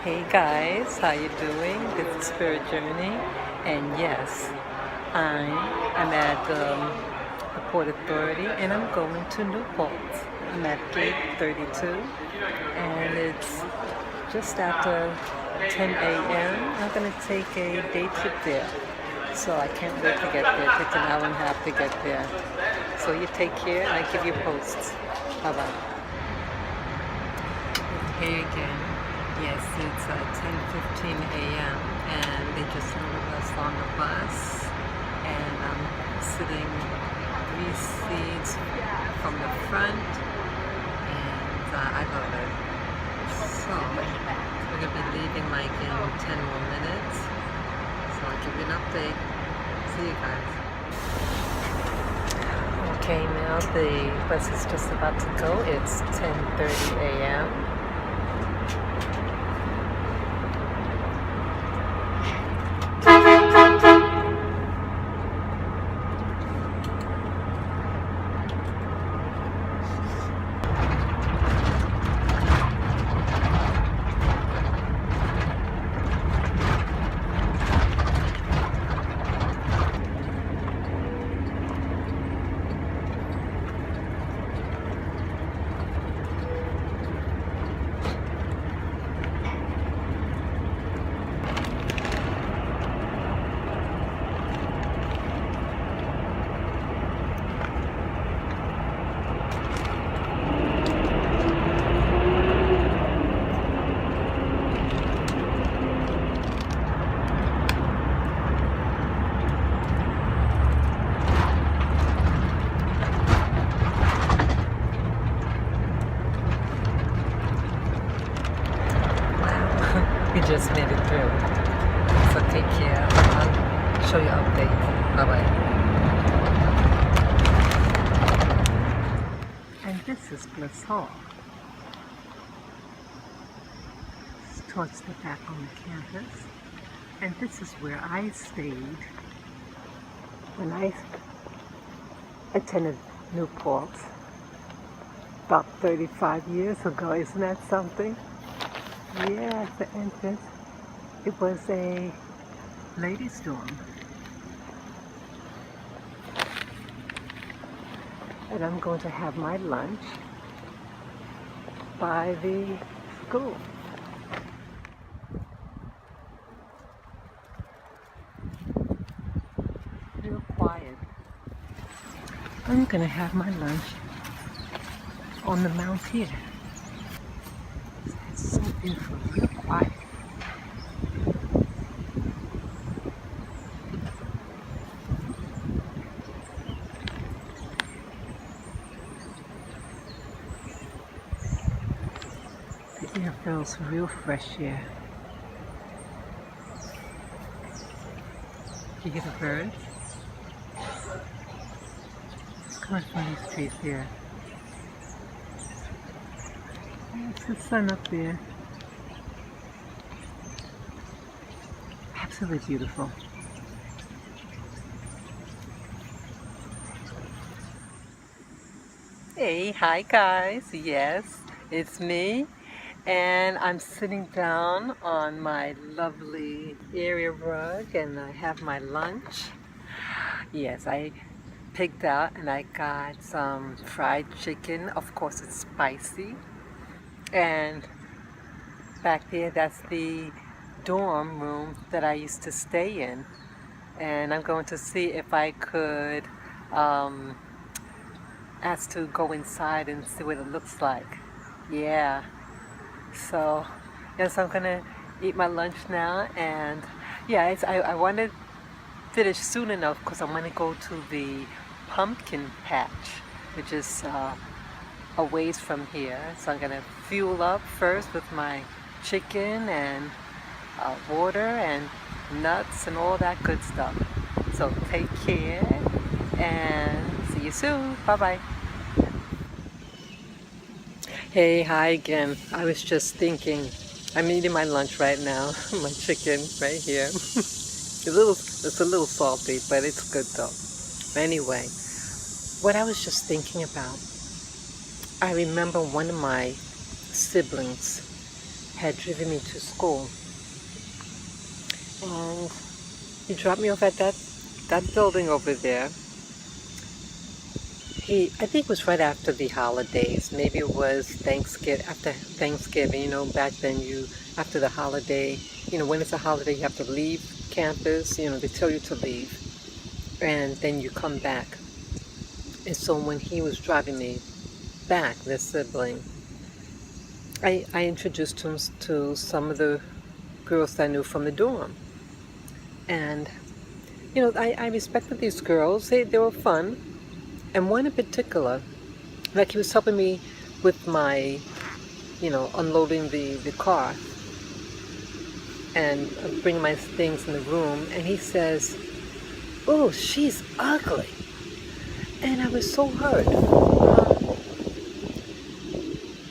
Hey guys, how you doing? This is Spirit Journey, and yes, I am at the Port Authority, and I'm going to Newport. I'm at gate 32, and it's just after 10 a.m. I'm going to take a day trip there, so I can't wait to get there. It takes an hour and a half to get there. So you take care, and I give you posts. Bye bye. Hey again. Yes, it's 10:15 a.m. and they just loaded us on the bus, and I'm sitting 3 seats from the front, and I love it. So we're gonna be leaving like in 10 more minutes. So I'll give you an update. See you guys. Okay, now the bus is just about to go. It's 10:30 a.m. We just made it through. So take care. I'll show you update. Bye bye. And this is Bliss Hall. It's towards the back on the campus. And this is where I stayed when I attended Newport about 35 years ago. Isn't that something? Yeah, the entrance. It was a ladies' dorm. And I'm going to have my lunch by the school. Real quiet. I'm going to have my lunch on the mount here. It's so beautiful, real quiet. The air feels real fresh here. You hear the birds? It's coming from these trees here. It's the sun up there. Absolutely beautiful. Hey, hi guys. Yes, it's me. And I'm sitting down on my lovely area rug and I have my lunch. Yes, I picked out and I got some fried chicken. Of course, it's spicy. And back there, that's the dorm room that I used to stay in. And I'm going to see if I could ask to go inside and see what it looks like. Yeah. So, yes, I'm gonna eat my lunch now, and yeah, I want to finish soon enough because I want to go to the pumpkin patch, which is a ways from here. So I'm gonna fuel up first with my chicken and water and nuts and all that good stuff. So take care and see you soon. Bye bye. Hey, hi again. I was just thinking, I'm eating my lunch right now, my chicken right here. It's a little salty, but it's good though. Anyway, what I was just thinking about, I remember one of my siblings had driven me to school, and he dropped me off at that building over there. I think it was right after the holidays. Maybe it was Thanksgiving, after Thanksgiving. Back then after the holiday, when it's a holiday, you have to leave campus. They tell you to leave, and then you come back. And so when he was driving me back, this sibling, I introduced him to some of the girls that I knew from the dorm. And, I respected these girls. They were fun. And one in particular, like he was helping me with my, unloading the car and bringing my things in the room. And he says, "Oh, she's ugly." And I was so hurt.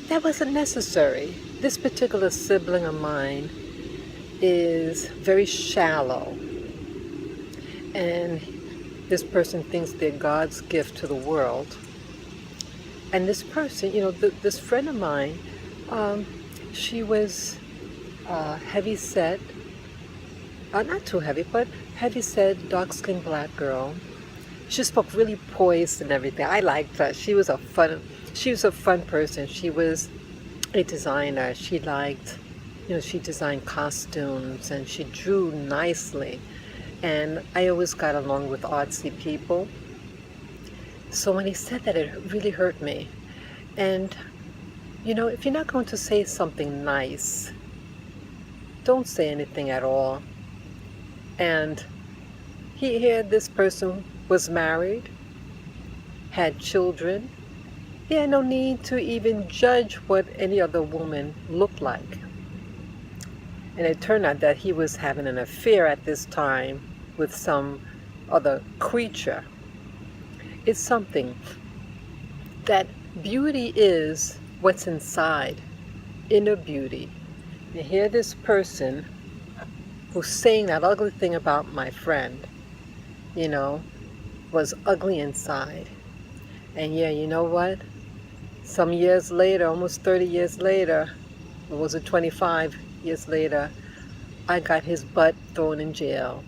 That wasn't necessary. This particular sibling of mine is very shallow. And this person thinks they're God's gift to the world. And this person, this friend of mine, she was heavy set, not too heavy, but heavy set, dark-skinned black girl. She spoke really poised and everything. I liked her. She was a fun person. She was a designer. She liked, she designed costumes and she drew nicely. And I always got along with artsy people. So when he said that, it really hurt me. And, if you're not going to say something nice, don't say anything at all. And this person was married, had children. He had no need to even judge what any other woman looked like. And it turned out that he was having an affair at this time with some other creature. It's something that beauty is what's inside, inner beauty. And here this person who's saying that ugly thing about my friend, was ugly inside. And yeah, you know what? Some years later, almost 30 years later, or was it 25 years later, I got his butt thrown in jail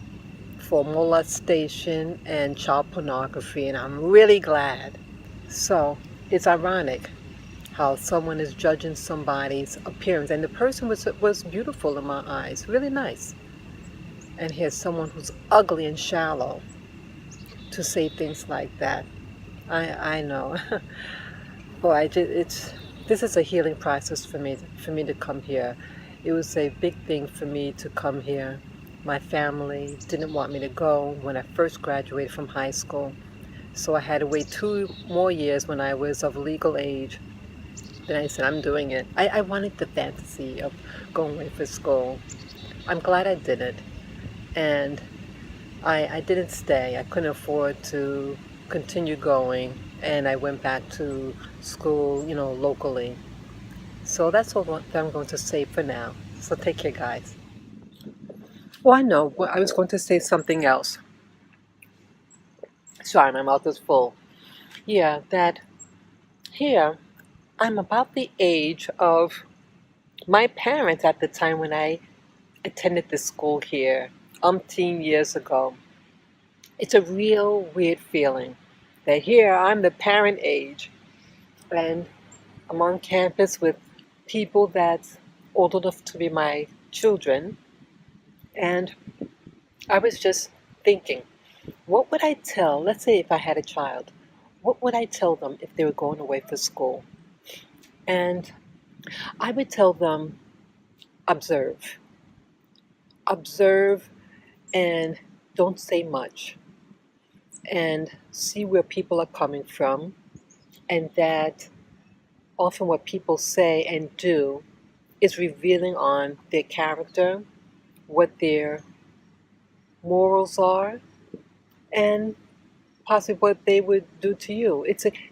for molestation and child pornography, and I'm really glad. So it's ironic how someone is judging somebody's appearance, and the person was beautiful in my eyes, really nice. And here's someone who's ugly and shallow to say things like that. I know. Boy, this is a healing process for me to come here. It was a big thing for me to come here. My family didn't want me to go when I first graduated from high school. So I had to wait 2 more years when I was of legal age. Then I said, I'm doing it. I wanted the fantasy of going away for school. I'm glad I did it. And I didn't stay. I couldn't afford to continue going. And I went back to school, locally. So that's all that I'm going to say for now. So take care, guys. Oh, I know. I was going to say something else. Sorry, my mouth is full. Yeah, that here, I'm about the age of my parents at the time when I attended the school here, umpteen years ago. It's a real weird feeling that here I'm the parent age and I'm on campus with people that's old enough to be my children. And I was just thinking, what would I tell, let's say if I had a child, what would I tell them if they were going away for school? And I would tell them, observe. Observe and don't say much. And see where people are coming from. And that often what people say and do is revealing on their character, what their morals are, and possibly what they would do to you.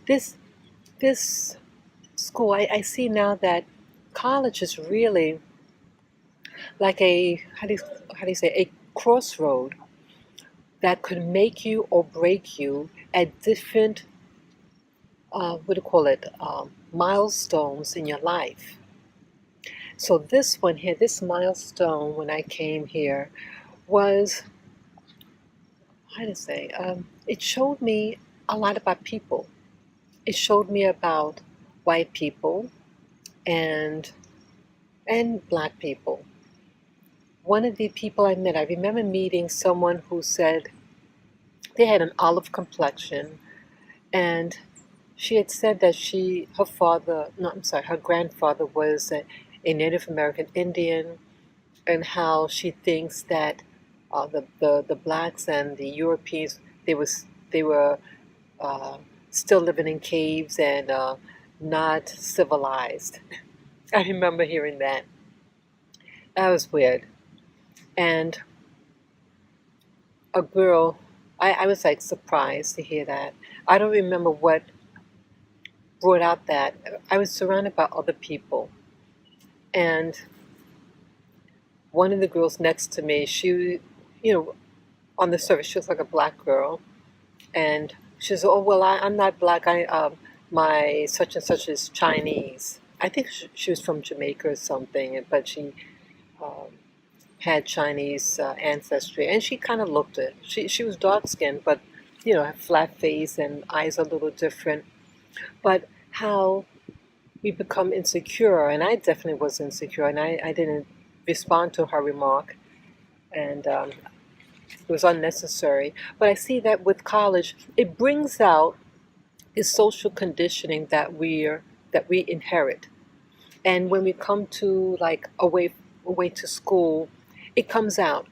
This school, I see now that college is really like how do you say, a crossroad that could make you or break you at different, milestones in your life. So this one here, this milestone when I came here was, how to say, it showed me a lot about people. It showed me about white people and black people. One of the people I met, I remember meeting someone who said they had an olive complexion, and she had said that her father, no, I'm sorry, her grandfather was a Native American Indian, and how she thinks that the blacks and the Europeans, they were uh, still living in caves and not civilized. I remember hearing that. That was weird. And a girl, I was like surprised to hear that. I don't remember what brought out that. I was surrounded by other people. And one of the girls next to me, she, you know, on the surface, she was like a black girl. And she said, "Oh well, I'm not black. My such and such is Chinese." I think she was from Jamaica or something, but she um, had Chinese ancestry, and she kind of looked it. She was dark skinned, but had flat face and eyes a little different. But how we become insecure, and I definitely was insecure, and I didn't respond to her remark, and it was unnecessary. But I see that with college, it brings out this social conditioning that we inherit. And when we come to like away to school, it comes out,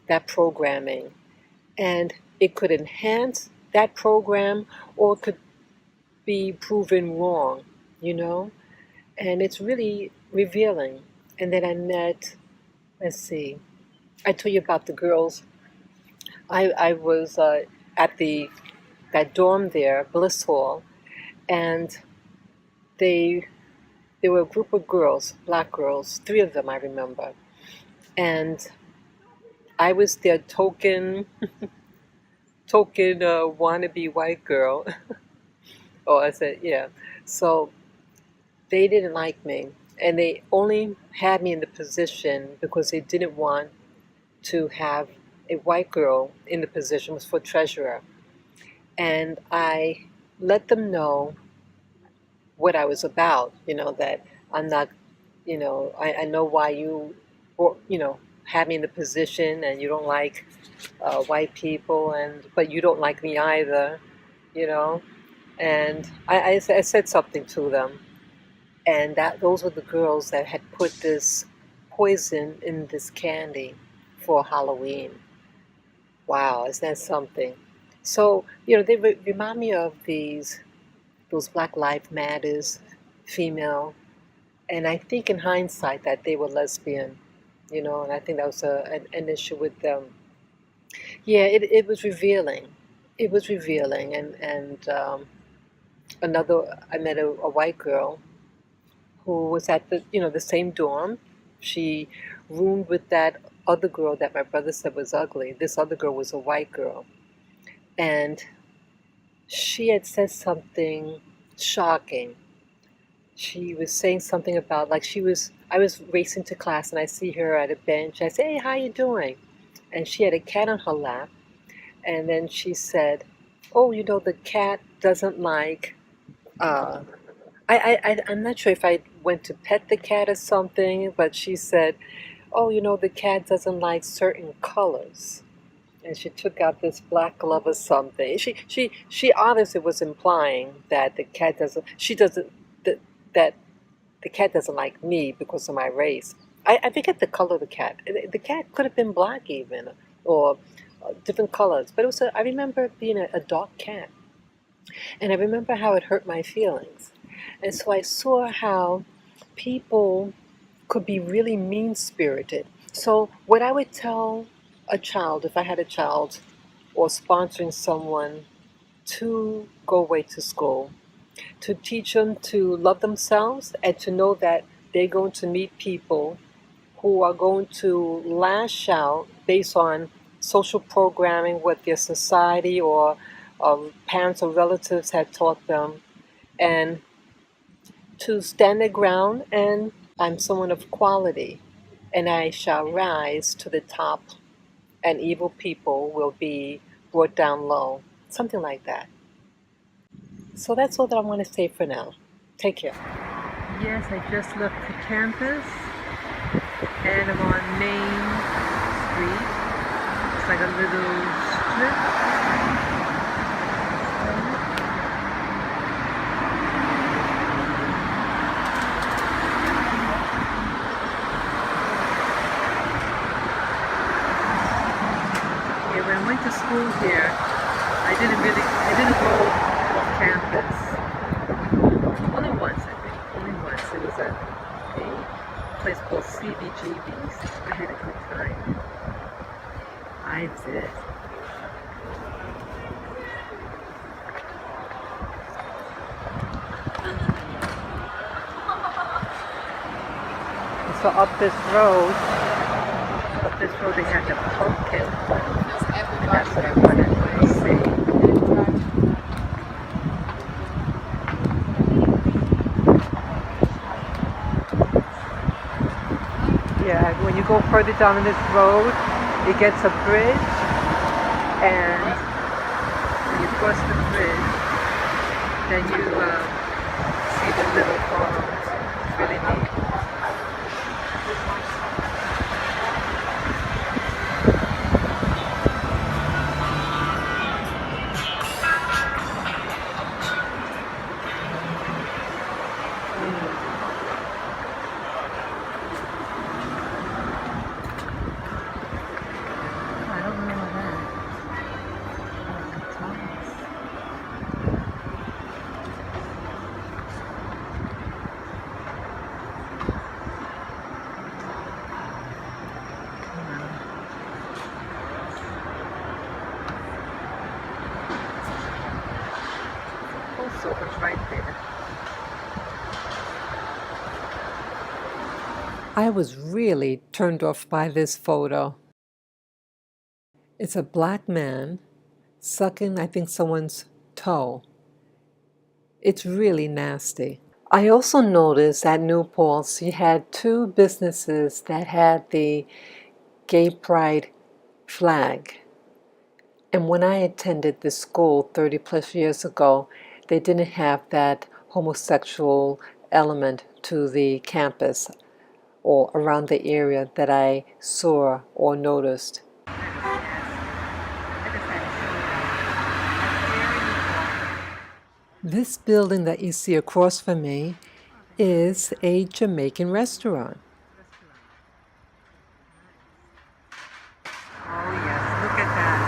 that programming, and it could enhance that program or it could be proven wrong, you know? And it's really revealing. And then I met, let's see, I told you about the girls. I was at that dorm there, Bliss Hall, and they there were a group of girls, black girls, three of them I remember. And I was their token wannabe white girl. Oh, I said, yeah. So they didn't like me. And they only had me in the position because they didn't want to have a white girl in the position. It was for treasurer. And I let them know what I was about, that I'm not, I know why have me in the position and you don't like white people, but you don't like me either, you know. And I said something to them, and those were the girls that had put this poison in this candy for Halloween. Wow, is that something? So, they remind me of those Black Lives Matters female, and I think in hindsight that they were lesbian, and I think that was an issue with them. Yeah, it was revealing. It was revealing, and I met a white girl who was at the same dorm. She roomed with that other girl that my brother said was ugly. This other girl was a white girl, and she had said something shocking. She was saying something about like I was racing to class and I see her at a bench. I say, "Hey, how you doing?" And she had a cat on her lap, and then she said, "Oh, the cat doesn't like." Uh, I'm not sure if I went to pet the cat or something, but she said, "Oh, the cat doesn't like certain colors." And she took out this black glove or something. She obviously was implying that the cat doesn't. She doesn't. That the cat doesn't like me because of my race. I forget the color of the cat. The cat could have been black even, or different colors. But I remember it being a dark cat. And I remember how it hurt my feelings. And so I saw how people could be really mean spirited. So, what I would tell a child, if I had a child, or sponsoring someone to go away to school, to teach them to love themselves and to know that they're going to meet people who are going to lash out based on social programming, what their society or parents or relatives had taught them, and to stand their ground and I'm someone of quality, and I shall rise to the top, and evil people will be brought down low. Something like that. So that's all that I want to say for now. Take care. Yes, I just left the campus, and I'm on Main Street. It's like a little strip. Yeah, when I went to school here, I didn't go off campus. Only once, I think. Only once. It was at a place called CBGB's. I had a good time. I did. So up this road they had the pumpkin. And that's what I wanted to see. Yeah, when you go further down this road, it gets a bridge, and when you cross the bridge, then you see the little farms. It's really neat. I don't know that. Also, it's right there. I was really turned off by this photo. It's a black man sucking, I think, someone's toe. It's really nasty. I also noticed at New Paltz you had two businesses that had the gay pride flag. And when I attended this school 30 plus years ago, they didn't have that homosexual element to the campus or around the area that I saw or noticed. This building that you see across from me is a Jamaican restaurant. Oh yes, look at that.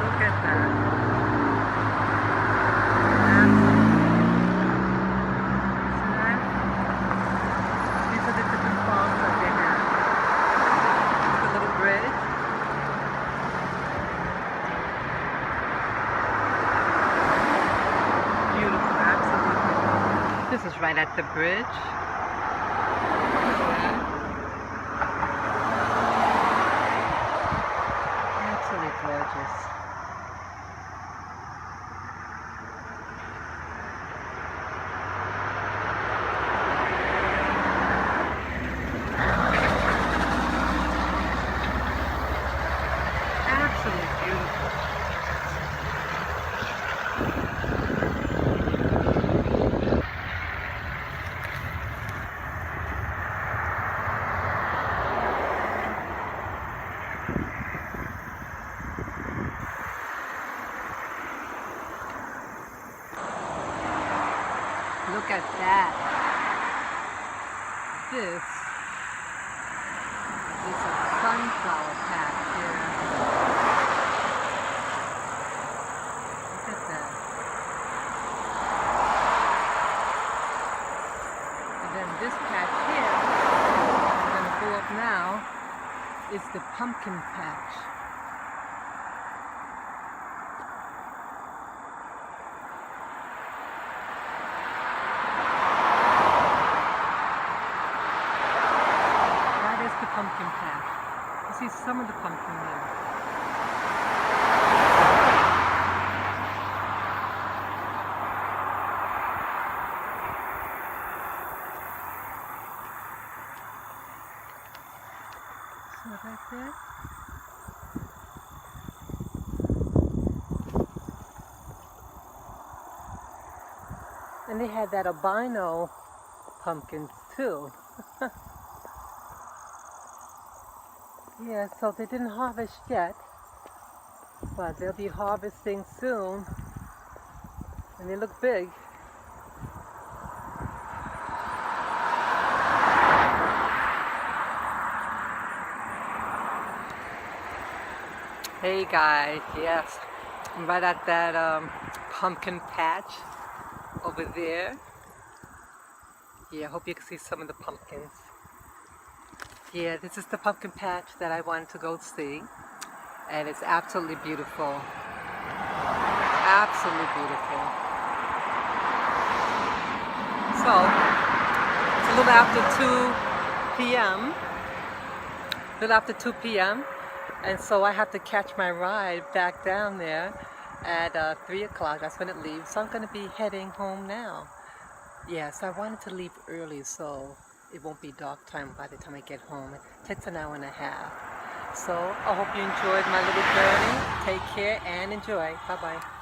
Look at that. These are the different farms that they have. The little bridge. Beautiful, absolutely. This is right at the bridge. Absolutely gorgeous. Absolutely beautiful. Look at that. This is a sunflower patch here. Look at that. And then this patch here, I'm going to go up now, is the pumpkin patch. The pumpkin patch. You see some of the pumpkin there. See it right there? And they had that albino pumpkins too. Yeah, so they didn't harvest yet, but they'll be harvesting soon. And they look big. Hey guys, yes, I'm right at that pumpkin patch over there. Yeah, I hope you can see some of the pumpkins. Yeah, this is the pumpkin patch that I wanted to go see, and it's absolutely beautiful. Absolutely beautiful. So, it's a little after 2 p.m. A little after 2 p.m. And so I have to catch my ride back down there at 3 o'clock. That's when it leaves. So I'm going to be heading home now. Yes, I wanted to leave early so it won't be dark time by the time I get home. It takes an hour and a half. So I hope you enjoyed my little journey. Take care and enjoy. Bye-bye.